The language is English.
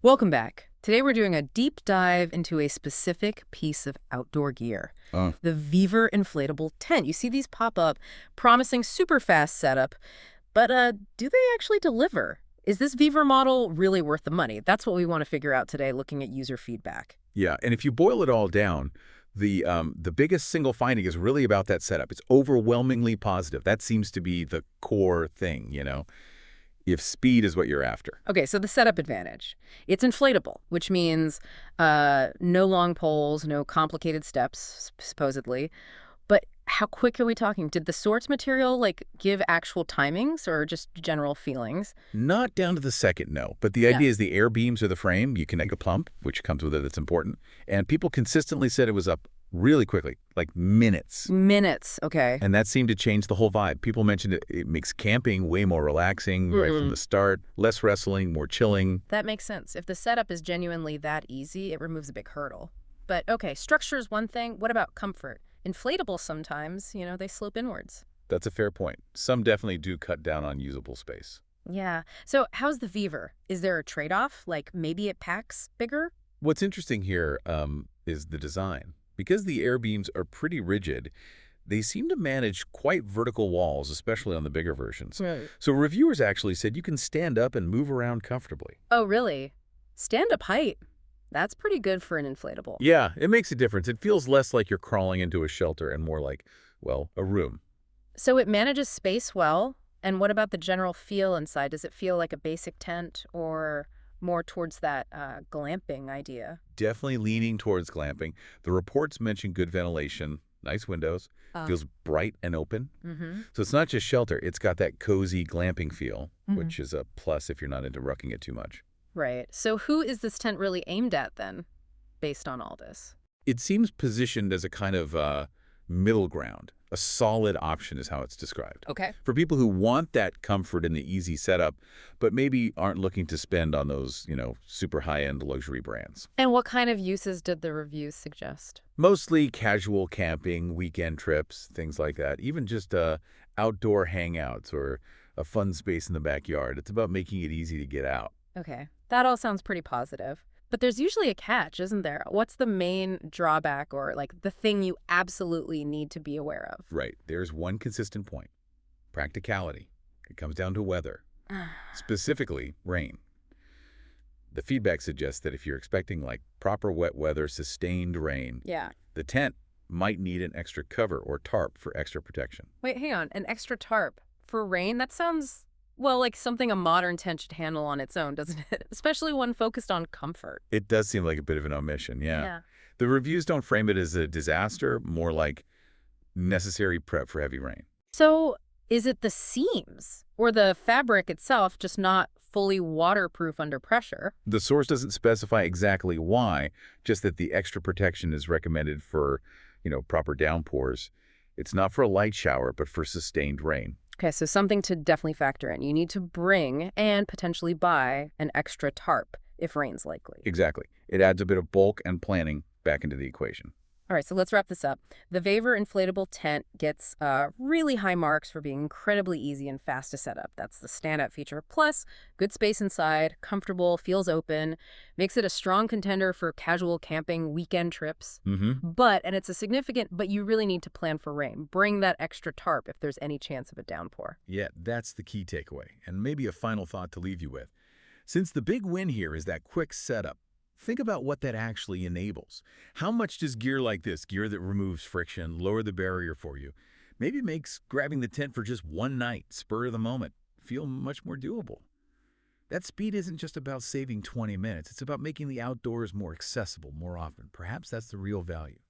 Welcome back. Today we're doing a deep dive into a specific piece of outdoor gear, Oh, the Vevor Inflatable Tent. You see these pop up, promising super fast setup, but do they actually deliver? Is this Vevor model really worth the money? That's what we want to figure out today looking at user feedback. yeah. And if you boil it all down, the biggest single finding is really about that setup. It's overwhelmingly positive. That seems to be the core thing. If speed is what you're after. Okay, so the setup advantage. It's inflatable, which means no long poles, no complicated steps, supposedly. But how quick are we talking? Did the source material give actual timings or just general feelings? Not down to the second, no. But the Yeah. idea is the air beams or the frame, you can make a pump, which comes with it, that's important. And people consistently said it was up really quickly, like minutes. Minutes, okay. And that seemed to change the whole vibe. People mentioned it makes camping way more relaxing right from the start, less wrestling, more chilling. That makes sense. If the setup is genuinely that easy, it removes a big hurdle. But okay, structure is one thing. What about comfort? Inflatable sometimes, they slope inwards. That's a fair point. Some definitely do cut down on usable space. Yeah. So how's the Vevor? Is there a trade-off? Like maybe it packs bigger? What's interesting here is the design. Because the air beams are pretty rigid, they seem to manage quite vertical walls, especially on the bigger versions. Right. So reviewers actually said you can stand up and move around comfortably. Oh, really? Stand-up height. That's pretty good for an inflatable. Yeah, it makes a difference. It feels less like you're crawling into a shelter and more like, well, a room. So it manages space well. And what about the general feel inside? Does it feel like a basic tent or more towards that glamping idea? Definitely leaning towards glamping. The reports mention good ventilation, nice windows, Oh. feels bright and open. Mm-hmm. So it's not just shelter, it's got that cozy glamping feel, Mhm. which is a plus if you're not into rucking it too much. Right. So who is this tent really aimed at then, based on all this? It seems positioned as a kind of middle ground. A solid option is how it's described. Okay. For people who want that comfort and the easy setup, but maybe aren't looking to spend on those, super high-end luxury brands. And what kind of uses did the reviews suggest? Mostly casual camping, weekend trips, things like that. Even just outdoor hangouts or a fun space in the backyard. It's about making it easy to get out. Okay. That all sounds pretty positive. But there's usually a catch, isn't there? What's the main drawback or the thing you absolutely need to be aware of? Right. There's one consistent point. Practicality. It comes down to weather. Specifically, rain. The feedback suggests that if you're expecting proper wet weather, sustained rain, Yeah. the tent might need an extra cover or tarp for extra protection. Wait, hang on. An extra tarp for rain? That sounds, well, like something a modern tent should handle on its own, doesn't it? Especially one focused on comfort. It does seem like a bit of an omission, yeah. The reviews don't frame it as a disaster, more like necessary prep for heavy rain. So is it the seams or the fabric itself just not fully waterproof under pressure? The source doesn't specify exactly why, just that the extra protection is recommended for, proper downpours. It's not for a light shower, but for sustained rain. Okay, so something to definitely factor in. You need to bring and potentially buy an extra tarp if rain's likely. Exactly. It adds a bit of bulk and planning back into the equation. All right, so let's wrap this up. The Vevor Inflatable Tent gets really high marks for being incredibly easy and fast to set up. That's the standout feature. Plus, good space inside, comfortable, feels open, makes it a strong contender for casual camping weekend trips. Mm-hmm. And it's a significant, but you really need to plan for rain. Bring that extra tarp if there's any chance of a downpour. Yeah, that's the key takeaway. And maybe a final thought to leave you with. Since the big win here is that quick setup, think about what that actually enables. How much does gear like this, gear that removes friction, lower the barrier for you, maybe makes grabbing the tent for just one night, spur of the moment, feel much more doable? That speed isn't just about saving 20 minutes. It's about making the outdoors more accessible more often. Perhaps that's the real value.